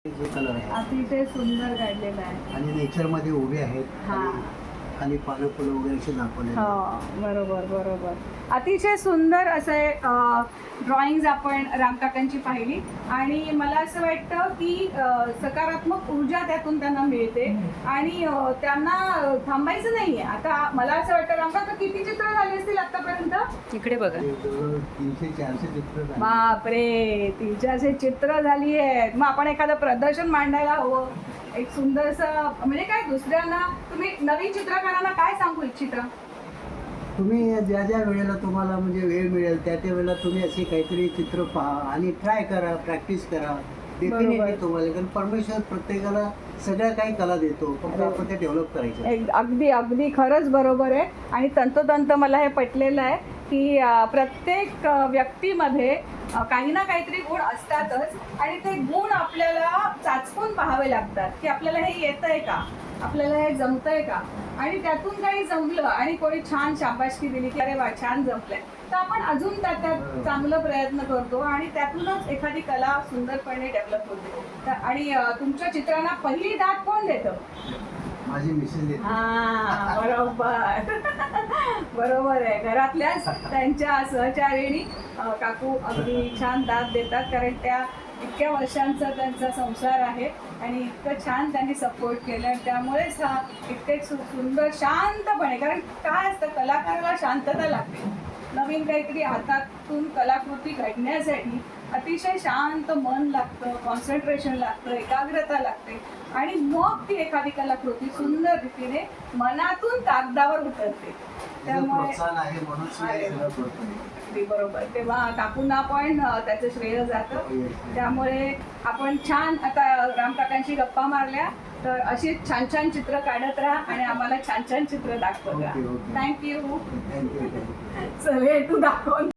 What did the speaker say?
जे कलर आहे अतिशय सुंदर काढलेलं आहे. आणि नेचर मध्ये उभे आहेत हा. आणि पानं फुलं वगैरे असे दाखवले हो बरोबर बरोबर. अतिशय सुंदर असे ड्रॉइंग्ज आपण रामकाकांची पाहिली आणि मला असं वाटतं की सकारात्मक ऊर्जा त्यातून त्यांना मिळते आणि त्यांना थांबायचं नाहीये. आता मला असं वाटतं रामकाका किती चित्र झाली असतील आतापर्यंत? इकडे बघा. 300-400 चित्र झाली. बापरे, 300 चित्र झाली आहेत. मग आपण एखादं प्रदर्शन मांडायला हवं, एक सुंदरसं. म्हणजे काय दुसऱ्यांना तुम्ही नवीन चित्रकारांना काय सांगू इच्छिता? तुम्ही ज्या ज्या वेळेला तुम्हाला म्हणजे वेळ मिळेल त्या त्या वेळेला तुम्ही असे काहीतरी चित्र पहा आणि ट्राय करा, प्रॅक्टिस करा. डेफिनेटली तुम्हाला, कारण परमेश्वर प्रत्येकाला सगळ्या काही कला देतो, फक्त आपण ते डेव्हलप करायचं. अगदी अगदी खरंच बरोबर आहे. आणि तंतोतंत मला हे पटलेलं आहे की प्रत्येक व्यक्तीमध्ये काही ना काहीतरी गुण असतातच आणि ते गुण आपल्याला चाचपून पाहावे लागतात की आपल्याला हे येतंय का, आपल्याला हे जमतंय का. आणि त्यातून काही जमलं आणि कोणी छान शाबासकी दिली की अरे वा छान जमलंय, तर आपण अजून त्यात चांगलं प्रयत्न करतो आणि त्यातूनच एखादी कला सुंदरपणे डेव्हलप होते. आणि तुमच्या चित्रांना पहिली दाद कोण देतं? माझी मिसेस देते. हा बरोबर बरोबर आहे. घरातल्याच त्यांच्या सहचारिणी काकू अगदी छान दाद देतात, कारण त्या इतक्या वर्षांचा त्यांचा संसार आहे आणि इतकं छान त्यांनी सपोर्ट केलं. त्यामुळेच हा इतके सुंदर शांतपणे, कारण काय असतं कलाकाराला शांतता लागते. नवीन काहीतरी हातातून कलाकृती घडण्यासाठी अतिशय शांत मन लागतं, कॉन्सन्ट्रेशन लागतं, एकाग्रता लागते आणि मग ती एखादी कलाकृती सुंदर रीतीने मनातून कागदावर उतरते. त्यामुळे अगदी बरोबर. तेव्हा काकूंना पण त्याचं श्रेय जातं. त्यामुळे आपण छान आता रामकाकांशी गप्पा मारल्या, तर अशी छान छान चित्र काढत राहा आणि आम्हाला छान छान चित्र दाखवत राहा. थँक्यू. चल हे तू दाखव.